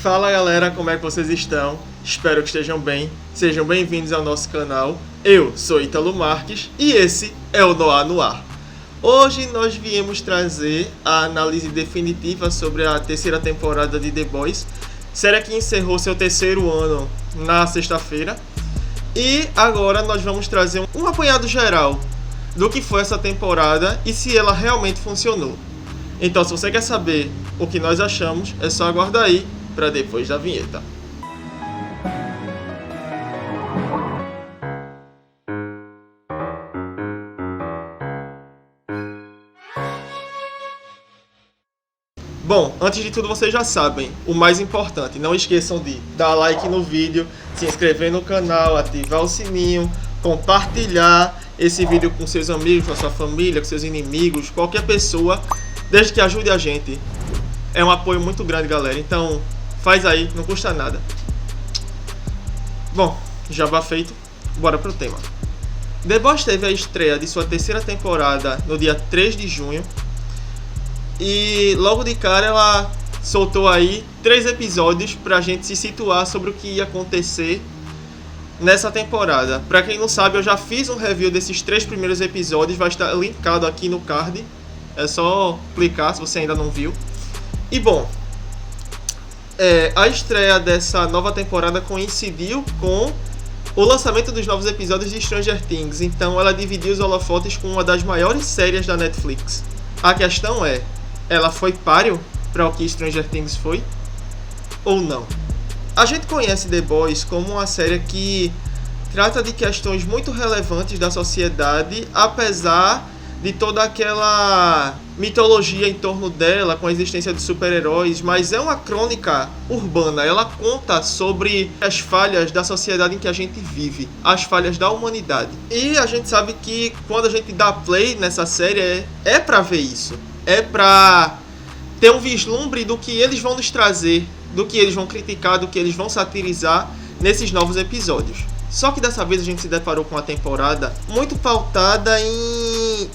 Fala galera, como é que vocês estão? Espero que estejam bem. Sejam bem-vindos ao nosso canal. Eu sou Ítalo Marques e esse é o Noir no Ar. Hoje nós viemos trazer a análise definitiva sobre a terceira temporada de The Boys, série que encerrou seu terceiro ano na sexta-feira. E agora nós vamos trazer um apanhado geral do que foi essa temporada e se ela realmente funcionou. Então, se você quer saber o que nós achamos, é só aguardar aí para depois da vinheta. Bom, antes de tudo vocês já sabem, o mais importante, não esqueçam de dar like no vídeo, se inscrever no canal, ativar o sininho, compartilhar esse vídeo com seus amigos, com a sua família, com seus inimigos, qualquer pessoa, desde que ajude a gente. É um apoio muito grande, galera, então faz aí, não custa nada. Bom, jabá feito, bora pro tema. The Boys teve a estreia de sua terceira temporada no dia 3 de junho. E logo de cara ela soltou aí 3 episódios pra gente se situar sobre o que ia acontecer nessa temporada. Pra quem não sabe, eu já fiz um review desses 3 primeiros episódios, vai estar linkado aqui no card. É só clicar se você ainda não viu. E bom, a estreia dessa nova temporada coincidiu com o lançamento dos novos episódios de Stranger Things. Então ela dividiu os holofotes com uma das maiores séries da Netflix. A questão é, ela foi páreo para o que Stranger Things foi? Ou não? A gente conhece The Boys como uma série que trata de questões muito relevantes da sociedade, apesar de toda aquela mitologia em torno dela, com a existência de super-heróis, mas é uma crônica urbana. Ela conta sobre as falhas da sociedade em que a gente vive, as falhas da humanidade. E a gente sabe que quando a gente dá play nessa série, é pra ver isso. É pra ter um vislumbre do que eles vão nos trazer, do que eles vão criticar, do que eles vão satirizar nesses novos episódios. Só que dessa vez a gente se deparou com uma temporada muito pautada em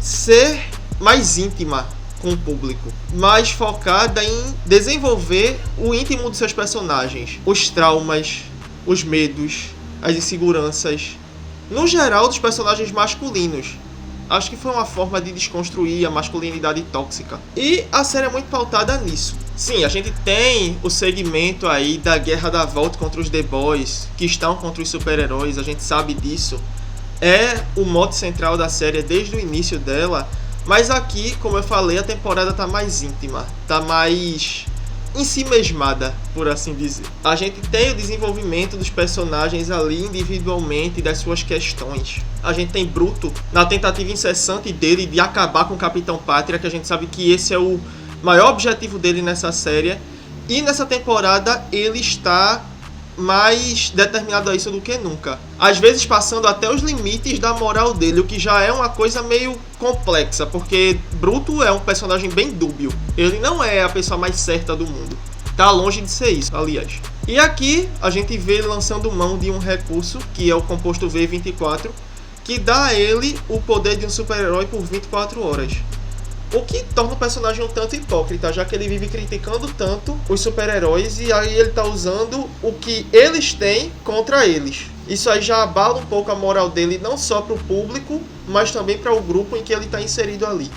ser mais íntima com o público, mais focada em desenvolver o íntimo dos seus personagens, os traumas, os medos, as inseguranças, no geral dos personagens masculinos. Acho que foi uma forma de desconstruir a masculinidade tóxica. E a série é muito pautada nisso. Sim, a gente tem o segmento aí da guerra da volta contra os The Boys, que estão contra os super-heróis, a gente sabe disso. É o mote central da série desde o início dela. Mas aqui, como eu falei, a temporada tá mais íntima, tá mais em si mesmada, por assim dizer. A gente tem o desenvolvimento dos personagens ali individualmente, das suas questões. A gente tem Bruto na tentativa incessante dele de acabar com o Capitão Pátria, que a gente sabe que esse é o maior objetivo dele nessa série. E nessa temporada ele está mais determinado a isso do que nunca. Às vezes passando até os limites da moral dele, o que já é uma coisa meio complexa, porque Bruto é um personagem bem dúbio. Ele não é a pessoa mais certa do mundo. Tá longe de ser isso, aliás. E aqui a gente vê ele lançando mão de um recurso, que é o composto V24, que dá a ele o poder de um super-herói por 24 horas. O que torna o personagem um tanto hipócrita, já que ele vive criticando tanto os super-heróis e aí ele tá usando o que eles têm contra eles. Isso aí já abala um pouco a moral dele, não só pro público, mas também para o grupo em que ele tá inserido ali.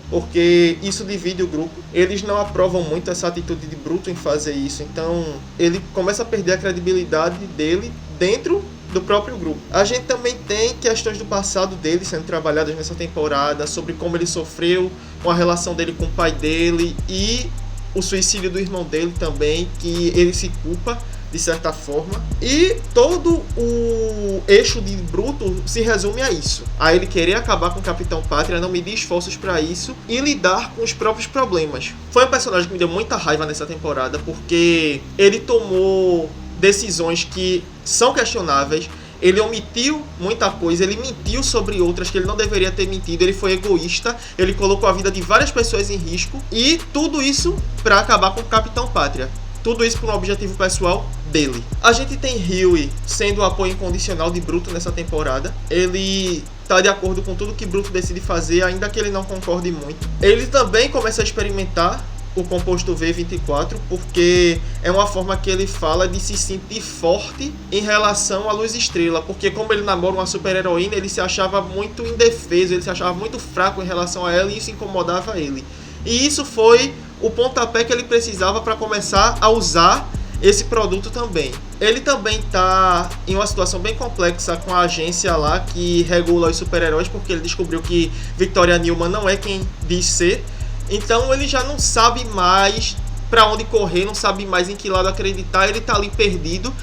Porque isso divide o grupo. Eles não aprovam muito essa atitude de Bruto em fazer isso, então ele começa a perder a credibilidade dele dentro do próprio grupo. A gente também tem questões do passado dele sendo trabalhadas nessa temporada, sobre como ele sofreu com a relação dele com o pai dele e o suicídio do irmão dele também, que ele se culpa de certa forma. E todo o eixo de Bruto se resume a isso, a ele querer acabar com o Capitão Pátria, não medir esforços para isso e lidar com os próprios problemas. Foi um personagem que me deu muita raiva nessa temporada, porque ele tomou decisões que são questionáveis, ele omitiu muita coisa, ele mentiu sobre outras que ele não deveria ter mentido, ele foi egoísta, ele colocou a vida de várias pessoas em risco, e tudo isso para acabar com o Capitão Pátria. Tudo isso por um objetivo pessoal dele. A gente tem Hughie sendo o apoio incondicional de Bruto nessa temporada. Ele tá de acordo com tudo que Bruto decide fazer, ainda que ele não concorde muito. Ele também começa a experimentar o composto V24, porque é uma forma que ele fala de se sentir forte em relação à Luz Estrela, porque como ele namora uma super-heroína, ele se achava muito indefeso, ele se achava muito fraco em relação a ela e isso incomodava ele. E isso foi o pontapé que ele precisava para começar a usar esse produto também. Ele também está em uma situação bem complexa com a agência lá que regula os super-heróis, porque ele descobriu que Victoria Newman não é quem diz ser. Então ele já não sabe mais para onde correr, não sabe mais em que lado acreditar, ele tá ali perdido.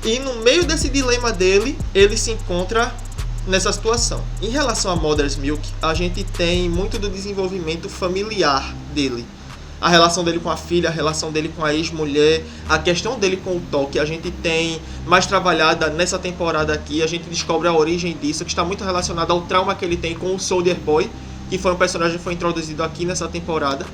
E no meio desse dilema dele, ele se encontra nessa situação. Em relação a Mother's Milk, a gente tem muito do desenvolvimento familiar dele. A relação dele com a filha, a relação dele com a ex-mulher, a questão dele com o Toque, a gente tem mais trabalhada nessa temporada aqui, a gente descobre a origem disso, que está muito relacionada ao trauma que ele tem com o Soldier Boy, que foi um personagem que foi introduzido aqui nessa temporada.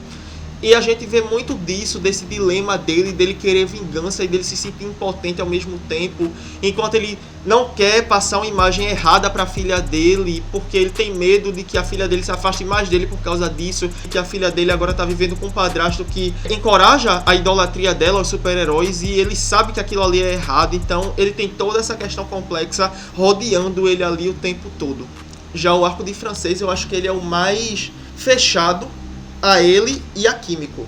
E a gente vê muito disso, desse dilema dele querer vingança e dele se sentir impotente ao mesmo tempo, enquanto ele não quer passar uma imagem errada para a filha dele, porque ele tem medo de que a filha dele se afaste mais dele por causa disso, que a filha dele agora está vivendo com um padrasto que encoraja a idolatria dela aos super-heróis e ele sabe que aquilo ali é errado, então ele tem toda essa questão complexa rodeando ele ali o tempo todo. Já o arco de Francês, eu acho que ele é o mais fechado a ele e a Químico.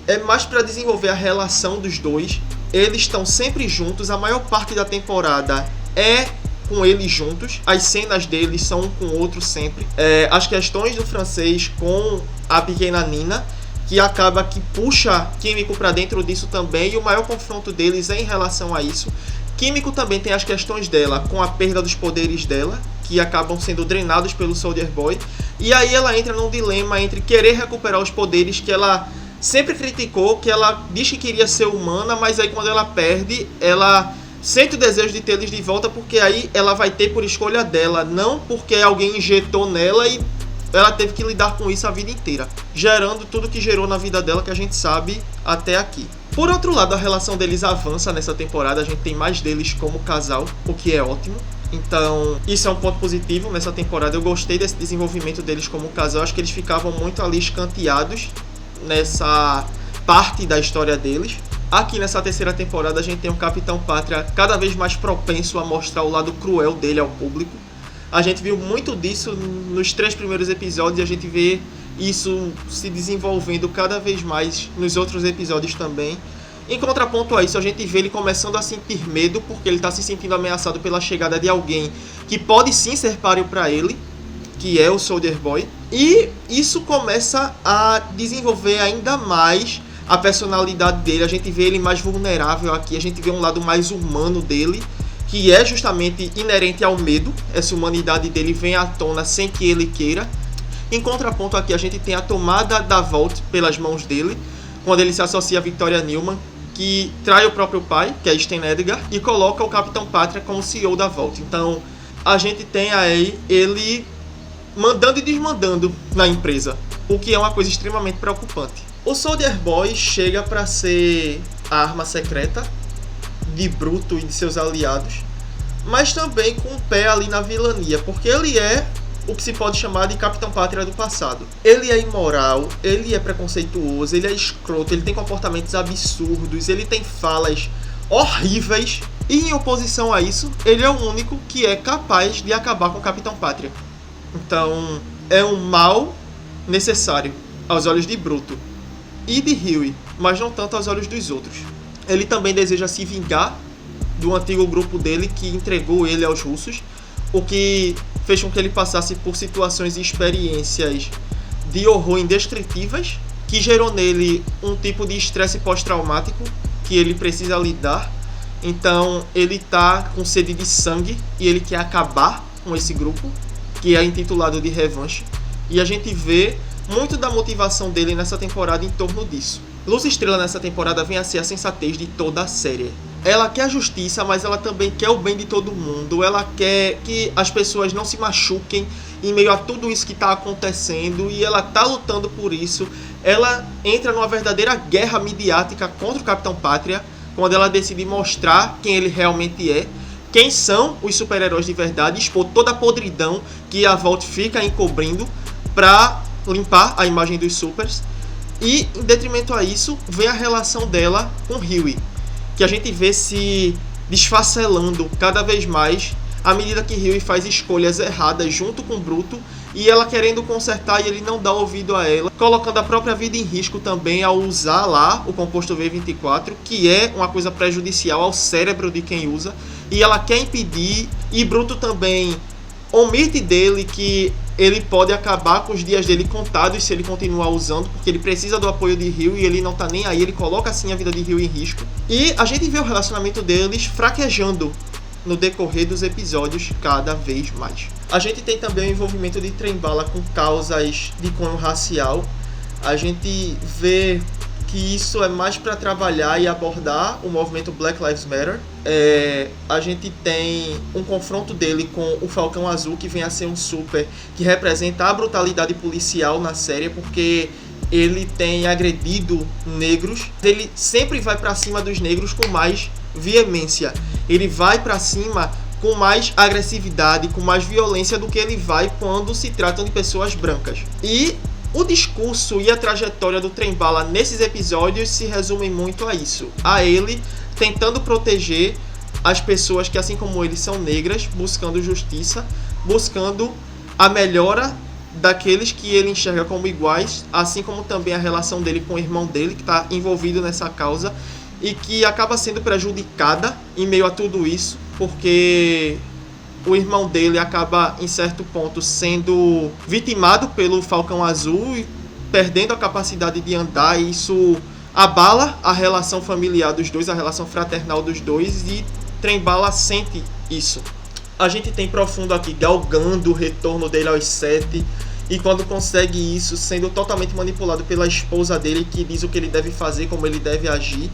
É mais para desenvolver a relação dos dois. Eles estão sempre juntos, a maior parte da temporada é com eles juntos. As cenas deles são um com o outro sempre. As questões do Francês com a pequena Nina, que acaba que puxa Químico para dentro disso também, e o maior confronto deles é em relação a isso. Químico também tem as questões dela com a perda dos poderes dela, que acabam sendo drenados pelo Soldier Boy. E aí ela entra num dilema entre querer recuperar os poderes que ela sempre criticou, que ela diz que queria ser humana, mas aí quando ela perde, ela sente o desejo de tê-los de volta, porque aí ela vai ter por escolha dela, não porque alguém injetou nela e ela teve que lidar com isso a vida inteira, gerando tudo que gerou na vida dela, que a gente sabe até aqui. Por outro lado, a relação deles avança nessa temporada, a gente tem mais deles como casal, o que é ótimo. Então, isso é um ponto positivo nessa temporada. Eu gostei desse desenvolvimento deles como casal. Acho que eles ficavam muito ali escanteados nessa parte da história deles. Aqui nessa terceira temporada a gente tem o Capitão Pátria cada vez mais propenso a mostrar o lado cruel dele ao público. A gente viu muito disso nos 3 primeiros episódios e a gente vê isso se desenvolvendo cada vez mais nos outros episódios também. Em contraponto a isso, a gente vê ele começando a sentir medo, porque ele está se sentindo ameaçado pela chegada de alguém que pode sim ser páreo para ele, que é o Soldier Boy. E isso começa a desenvolver ainda mais a personalidade dele. A gente vê ele mais vulnerável aqui, a gente vê um lado mais humano dele, que é justamente inerente ao medo. Essa humanidade dele vem à tona sem que ele queira. Em contraponto aqui, a gente tem a tomada da Vault pelas mãos dele, quando ele se associa a Victoria Newman, que trai o próprio pai, que é Stan Edgar, e coloca o Capitão Pátria como CEO da Vault. Então, a gente tem aí ele mandando e desmandando na empresa, o que é uma coisa extremamente preocupante. O Soldier Boy chega para ser a arma secreta de Bruto e de seus aliados, mas também com o pé ali na vilania, porque ele é o que se pode chamar de Capitão Pátria do passado. Ele é imoral, ele é preconceituoso, ele é escroto, ele tem comportamentos absurdos, ele tem falas horríveis, e em oposição a isso, ele é o único que é capaz de acabar com o Capitão Pátria. Então, é um mal necessário aos olhos de Bruto e de Huey, mas não tanto aos olhos dos outros. Ele também deseja se vingar do antigo grupo dele que entregou ele aos russos, o que fez com que ele passasse por situações e experiências de horror indescritíveis, que gerou nele um tipo de estresse pós-traumático que ele precisa lidar. Então ele tá com sede de sangue e ele quer acabar com esse grupo, que é intitulado de Revanche. E a gente vê muito da motivação dele nessa temporada em torno disso. Luz Estrela nessa temporada vem a ser a sensatez de toda a série. Ela quer a justiça, mas ela também quer o bem de todo mundo. Ela quer que as pessoas não se machuquem em meio a tudo isso que está acontecendo. E ela está lutando por isso. Ela entra numa verdadeira guerra midiática contra o Capitão Pátria, quando ela decide mostrar quem ele realmente é, quem são os super-heróis de verdade, expor toda a podridão que a Vault fica encobrindo para limpar a imagem dos supers. E, em detrimento a isso, vem a relação dela com Hughie, que a gente vê se desfacelando cada vez mais à medida que Hughie faz escolhas erradas junto com Bruto, e ela querendo consertar e ele não dá ouvido a ela, colocando a própria vida em risco também ao usar lá o composto V24, que é uma coisa prejudicial ao cérebro de quem usa, e ela quer impedir, e Bruto também omite dele que ele pode acabar com os dias dele contados se ele continuar usando, porque ele precisa do apoio de Hughie e ele não tá nem aí, ele coloca assim a vida de Hughie em risco. E a gente vê o relacionamento deles fraquejando no decorrer dos episódios cada vez mais. A gente tem também o envolvimento de Trem-Bala com causas de cunho racial. A gente vê que isso é mais para trabalhar e abordar o movimento Black Lives Matter. A gente tem um confronto dele com o Falcão Azul, que vem a ser um super que representa a brutalidade policial na série, porque ele tem agredido negros. Ele sempre vai para cima dos negros com mais veemência. Ele vai para cima com mais agressividade, com mais violência do que ele vai quando se tratam de pessoas brancas. E o discurso e a trajetória do Trem-Bala nesses episódios se resumem muito a isso. A ele tentando proteger as pessoas que, assim como ele, são negras, buscando justiça, buscando a melhora daqueles que ele enxerga como iguais, assim como também a relação dele com o irmão dele, que está envolvido nessa causa e que acaba sendo prejudicada em meio a tudo isso, porque o irmão dele acaba, em certo ponto, sendo vitimado pelo Falcão Azul e perdendo a capacidade de andar, e isso abala a relação familiar dos dois, a relação fraternal dos dois, e Trem-Bala sente isso. A gente tem Profundo aqui galgando o retorno dele aos 7, e quando consegue isso, sendo totalmente manipulado pela esposa dele, que diz o que ele deve fazer, como ele deve agir,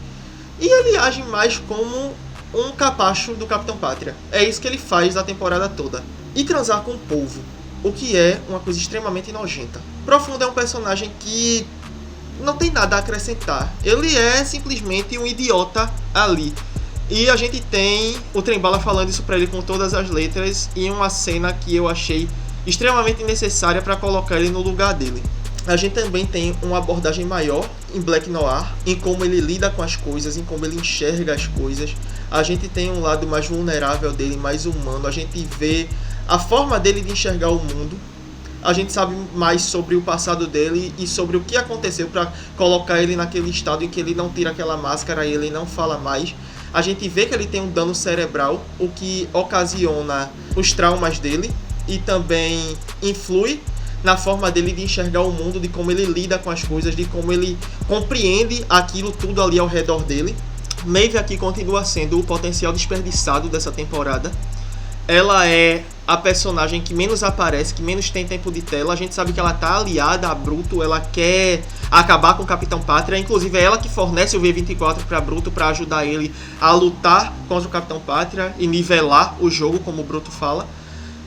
e ele age mais como um capacho do Capitão Pátria. É isso que ele faz a temporada toda. E transar com o povo, o que é uma coisa extremamente nojenta. Profundo é um personagem que não tem nada a acrescentar. Ele é simplesmente um idiota ali. E a gente tem o Trem-Bala falando isso pra ele com todas as letras, e uma cena que eu achei extremamente necessária para colocar ele no lugar dele. A gente também tem uma abordagem maior em Black Noir, em como ele lida com as coisas, em como ele enxerga as coisas. A gente tem um lado mais vulnerável dele, mais humano. A gente vê a forma dele de enxergar o mundo. A gente sabe mais sobre o passado dele e sobre o que aconteceu para colocar ele naquele estado em que ele não tira aquela máscara e ele não fala mais. A gente vê que ele tem um dano cerebral, o que ocasiona os traumas dele e também influi na forma dele de enxergar o mundo, de como ele lida com as coisas, de como ele compreende aquilo tudo ali ao redor dele. Maeve aqui continua sendo o potencial desperdiçado dessa temporada. Ela é a personagem que menos aparece, que menos tem tempo de tela. A gente sabe que ela tá aliada a Bruto, ela quer acabar com o Capitão Pátria. Inclusive é ela que fornece o V24 para Bruto, para ajudar ele a lutar contra o Capitão Pátria e nivelar o jogo, como o Bruto fala.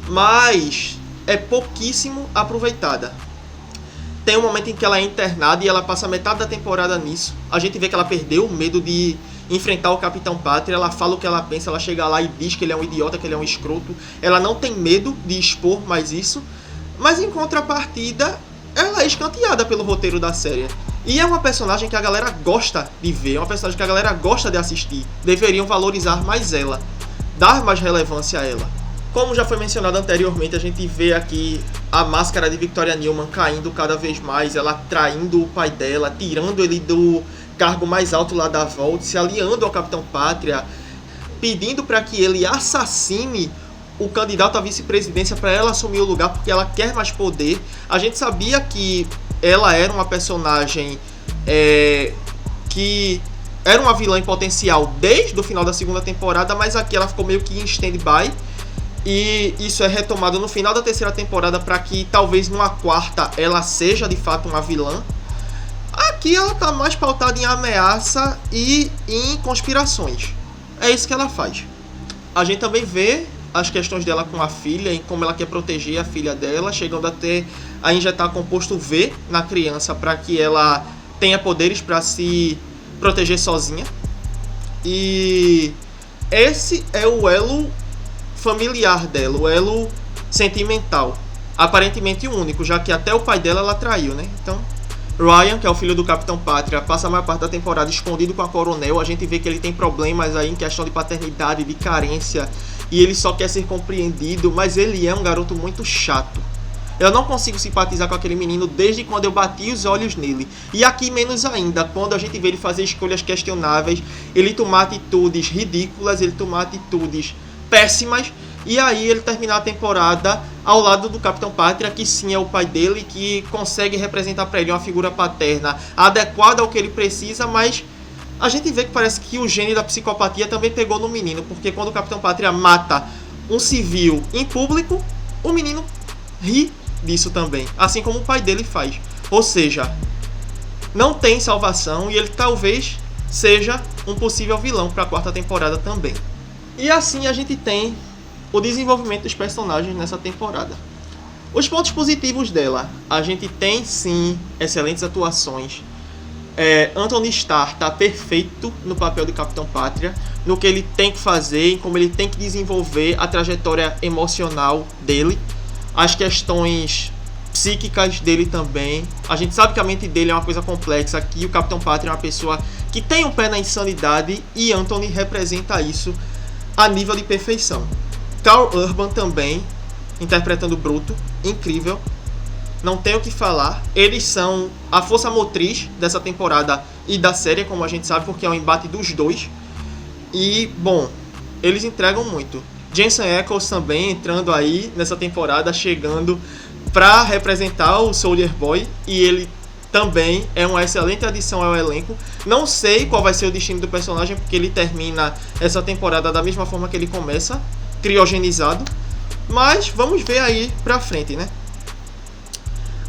Mas é pouquíssimo aproveitada. Tem um momento em que ela é internada e ela passa metade da temporada nisso. A gente vê que ela perdeu o medo de enfrentar o Capitão Pátria. Ela fala o que ela pensa, ela chega lá e diz que ele é um idiota, que ele é um escroto. Ela não tem medo de expor mais isso. Mas em contrapartida, ela é escanteada pelo roteiro da série. E é uma personagem que a galera gosta de ver, é uma personagem que a galera gosta de assistir. Deveriam valorizar mais ela, dar mais relevância a ela. Como já foi mencionado anteriormente, a gente vê aqui a máscara de Victoria Newman caindo cada vez mais, ela traindo o pai dela, tirando ele do cargo mais alto lá da Vault, se aliando ao Capitão Pátria, pedindo para que ele assassine o candidato à vice-presidência para ela assumir o lugar, porque ela quer mais poder. A gente sabia que ela era uma personagem que era uma vilã em potencial desde o final da segunda temporada, mas aqui ela ficou meio que em stand-by. E isso é retomado no final da terceira temporada para que talvez numa quarta ela seja de fato uma vilã. Aqui ela tá mais pautada em ameaça e em conspirações. É isso que ela faz. A gente também vê as questões dela com a filha e como ela quer proteger a filha dela, chegando até a injetar composto V na criança para que ela tenha poderes para se proteger sozinha. E esse é o elo familiar dela, o elo sentimental, aparentemente único, já que até o pai dela ela traiu, né? Então Ryan, que é o filho do Capitão Pátria, passa a maior parte da temporada escondido com a Coronel. A gente vê que ele tem problemas aí em questão de paternidade, de carência, e ele só quer ser compreendido, mas ele é um garoto muito chato. Eu não consigo simpatizar com aquele menino desde quando eu bati os olhos nele. E aqui menos ainda, quando a gente vê ele fazer escolhas questionáveis, ele tomar atitudes ridículas, ele tomar atitudes péssimas, e aí ele terminar a temporada ao lado do Capitão Pátria, que sim é o pai dele, que consegue representar para ele uma figura paterna adequada ao que ele precisa, mas a gente vê que parece que o gene da psicopatia também pegou no menino, porque quando o Capitão Pátria mata um civil em público, o menino ri disso também, assim como o pai dele faz. Ou seja, não tem salvação e ele talvez seja um possível vilão para a 4ª temporada também. E assim a gente tem o desenvolvimento dos personagens nessa temporada. Os pontos positivos dela: a gente tem sim excelentes atuações. Anthony Starr está perfeito no papel de Capitão Pátria, no que ele tem que fazer e como ele tem que desenvolver a trajetória emocional dele, as questões psíquicas dele também. A gente sabe que a mente dele é uma coisa complexa, que o Capitão Pátria é uma pessoa que tem um pé na insanidade, e Anthony representa isso a nível de perfeição. Karl Urban também, interpretando Bruto, incrível, não tenho o que falar. Eles são a força motriz dessa temporada e da série, como a gente sabe, porque é um embate dos dois. E, bom, eles entregam muito. Jensen Ackles também entrando aí nessa temporada, chegando para representar o Soldier Boy, e ele também é uma excelente adição ao elenco. Não sei qual vai ser o destino do personagem, porque ele termina essa temporada da mesma forma que ele começa, criogenizado, mas vamos ver aí pra frente, né?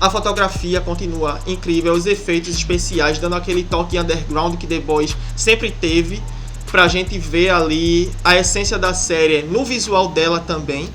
A fotografia continua incrível, os efeitos especiais dando aquele toque underground que The Boys sempre teve, pra gente ver ali a essência da série no visual dela também.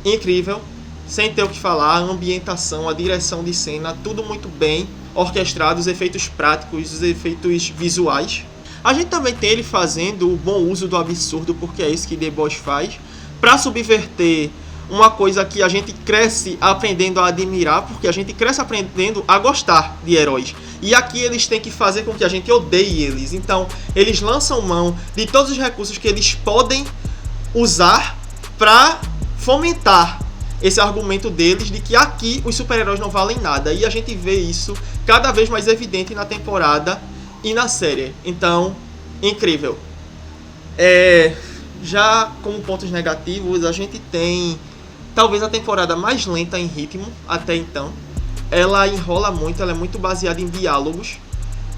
Incrível, sem ter o que falar. A ambientação, a direção de cena, tudo muito bem orquestrado, os efeitos práticos, os efeitos visuais. A gente também tem ele fazendo o bom uso do absurdo, porque é isso que The Boys faz, para subverter uma coisa que a gente cresce aprendendo a admirar, porque a gente cresce aprendendo a gostar de heróis. E aqui eles têm que fazer com que a gente odeie eles. Então, eles lançam mão de todos os recursos que eles podem usar para fomentar esse argumento deles de que aqui os super-heróis não valem nada. E a gente vê isso cada vez mais evidente na temporada e na série. Então, incrível. Já como pontos negativos, a gente tem talvez a temporada mais lenta em ritmo até então. Ela enrola muito, ela é muito baseada em diálogos.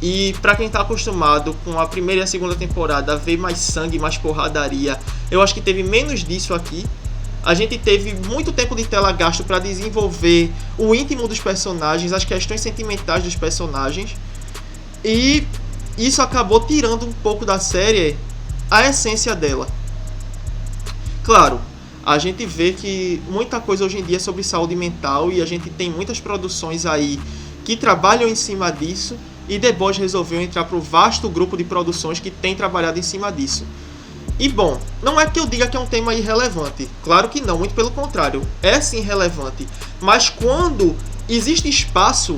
E pra quem tá acostumado com a primeira e a segunda temporada a ver mais sangue, mais porradaria, eu acho que teve menos disso aqui. A gente teve muito tempo de tela gasto para desenvolver o íntimo dos personagens, as questões sentimentais dos personagens. E isso acabou tirando um pouco da série a essência dela. Claro, a gente vê que muita coisa hoje em dia é sobre saúde mental, e a gente tem muitas produções aí que trabalham em cima disso, e The Boys resolveu entrar para o vasto grupo de produções que tem trabalhado em cima disso. E bom, não é que eu diga que é um tema irrelevante, claro que não, muito pelo contrário, é sim relevante, mas quando existe espaço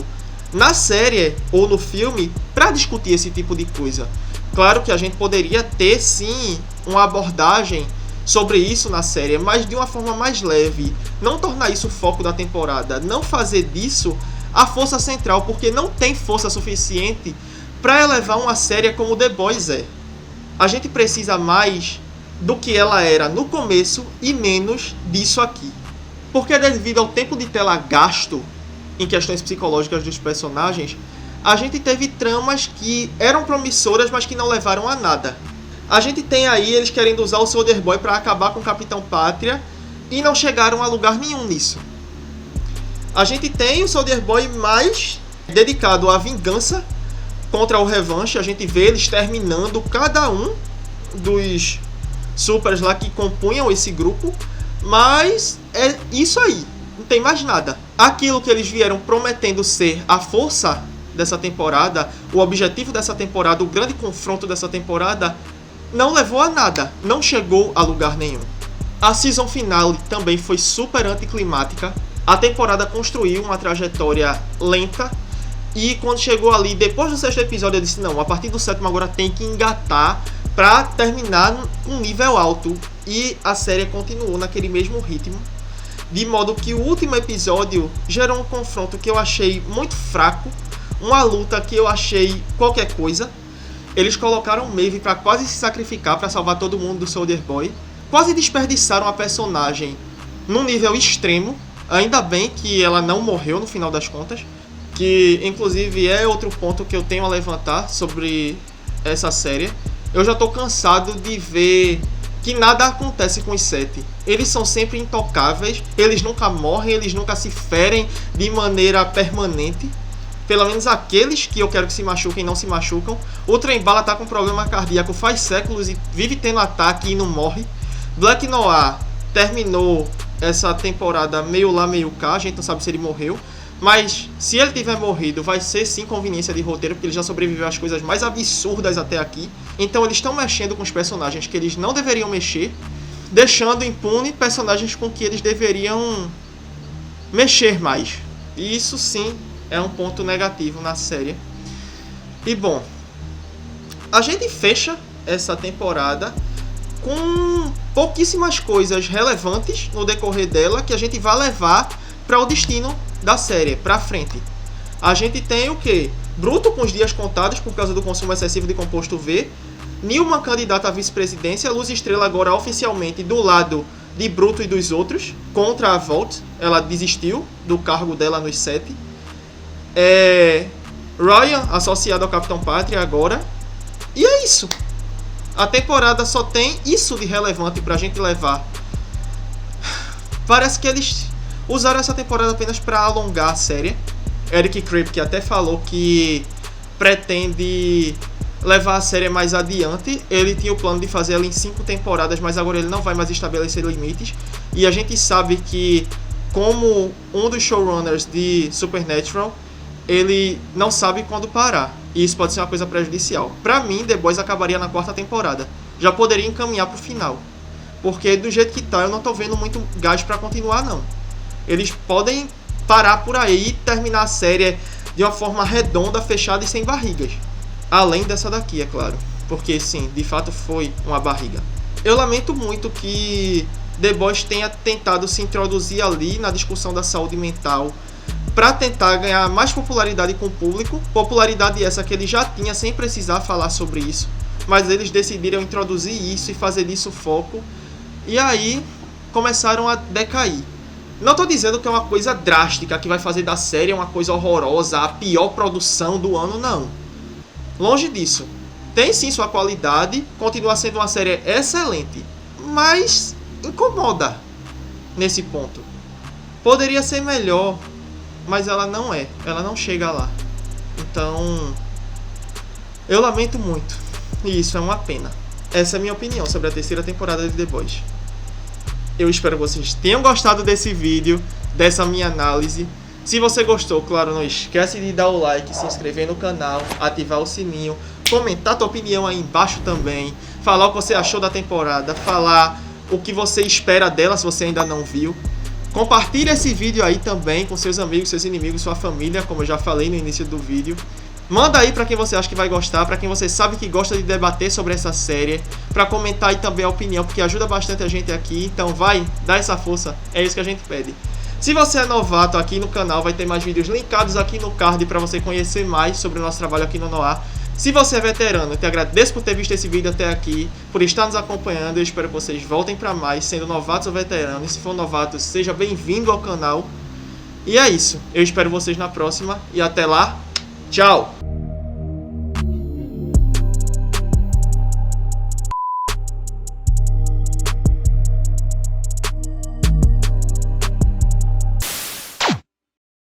na série ou no filme para discutir esse tipo de coisa, claro que a gente poderia ter sim uma abordagem sobre isso na série, mas de uma forma mais leve, não tornar isso o foco da temporada, não fazer disso a força central, porque não tem força suficiente para elevar uma série como The Boys é. A gente precisa mais do que ela era no começo e menos disso aqui. Porque devido ao tempo de tela gasto em questões psicológicas dos personagens, a gente teve tramas que eram promissoras, mas que não levaram a nada. A gente tem aí eles querendo usar o Soldier Boy para acabar com o Capitão Pátria e não chegaram a lugar nenhum nisso. A gente tem o Soldier Boy mais dedicado à vingança contra o Revanche. A gente vê eles terminando cada um dos supers lá que compunham esse grupo, mas é isso aí, não tem mais nada. Aquilo que eles vieram prometendo ser a força dessa temporada, o objetivo dessa temporada, o grande confronto dessa temporada, não levou a nada, não chegou a lugar nenhum. A season finale também foi super anticlimática. A temporada construiu uma trajetória lenta E quando chegou ali, depois do 6º episódio, eu disse, não, a partir do 7º agora tem que engatar pra terminar um nível alto. E a série continuou naquele mesmo ritmo, de modo que o último episódio gerou um confronto que eu achei muito fraco, uma luta que eu achei qualquer coisa. Eles colocaram Maeve pra quase se sacrificar pra salvar todo mundo do Soldier Boy. Quase desperdiçaram a personagem num nível extremo. Ainda bem que ela não morreu no final das contas, que inclusive é outro ponto que eu tenho a levantar sobre essa série. Eu já tô cansado de ver que nada acontece com os 7. Eles são sempre intocáveis, eles nunca morrem, eles nunca se ferem de maneira permanente. Pelo menos aqueles que eu quero que se machuquem não se machucam. O Trem-Bala tá com problema cardíaco faz séculos e vive tendo ataque e não morre. Black Noir terminou essa temporada meio lá, meio cá, a gente não sabe se ele morreu. Mas se ele tiver morrido, vai ser sim conveniência de roteiro, porque ele já sobreviveu às coisas mais absurdas até aqui. Então eles estão mexendo com os personagens que eles não deveriam mexer, deixando impune personagens com que eles deveriam mexer mais. E isso sim é um ponto negativo na série. E bom, a gente fecha essa temporada com pouquíssimas coisas relevantes no decorrer dela que a gente vai levar para o destino da série, pra frente. A gente tem o quê? Bruto com os dias contados por causa do consumo excessivo de composto V. Newman candidata à vice-presidência. Luz Estrela agora oficialmente do lado de Bruto e dos outros, contra a Volt. Ela desistiu do cargo dela nos 7. Ryan associado ao Capitão Pátria agora. E é isso. A temporada só tem isso de relevante pra gente levar. Parece que eles usaram essa temporada apenas para alongar a série. Eric Kripke até falou que pretende levar a série mais adiante. Ele tinha o plano de fazer ela em 5 temporadas, mas agora ele não vai mais estabelecer limites. E a gente sabe que, como um dos showrunners de Supernatural, ele não sabe quando parar. E isso pode ser uma coisa prejudicial. Pra mim, The Boys acabaria na 4ª temporada. Já poderia encaminhar pro final. Porque do jeito que tá, eu não tô vendo muito gás pra continuar, não. Eles podem parar por aí e terminar a série de uma forma redonda, fechada e sem barrigas. Além dessa daqui, é claro. Porque sim, de fato foi uma barriga. Eu lamento muito que The Boys tenha tentado se introduzir ali na discussão da saúde mental para tentar ganhar mais popularidade com o público. Popularidade essa que ele já tinha sem precisar falar sobre isso. Mas eles decidiram introduzir isso e fazer disso foco. E aí começaram a decair. Não tô dizendo que é uma coisa drástica, que vai fazer da série uma coisa horrorosa, a pior produção do ano, não. Longe disso. Tem sim sua qualidade, continua sendo uma série excelente, mas incomoda nesse ponto. Poderia ser melhor, mas ela não é, ela não chega lá. Então, eu lamento muito, e isso é uma pena. Essa é a minha opinião sobre a 3ª temporada de The Boys. Eu espero que vocês tenham gostado desse vídeo, dessa minha análise. Se você gostou, claro, não esquece de dar o like, se inscrever no canal, ativar o sininho, comentar a tua opinião aí embaixo também, falar o que você achou da temporada, falar o que você espera dela se você ainda não viu. Compartilhe esse vídeo aí também com seus amigos, seus inimigos, sua família, como eu já falei no início do vídeo. Manda aí pra quem você acha que vai gostar, pra quem você sabe que gosta de debater sobre essa série, pra comentar aí também a opinião, porque ajuda bastante a gente aqui, então vai, dá essa força, é isso que a gente pede. Se você é novato aqui no canal, vai ter mais vídeos linkados aqui no card pra você conhecer mais sobre o nosso trabalho aqui no Noir. Se você é veterano, eu te agradeço por ter visto esse vídeo até aqui, por estar nos acompanhando, eu espero que vocês voltem pra mais, sendo novatos ou veteranos, e se for novato, seja bem-vindo ao canal. E é isso, eu espero vocês na próxima, e até lá, tchau!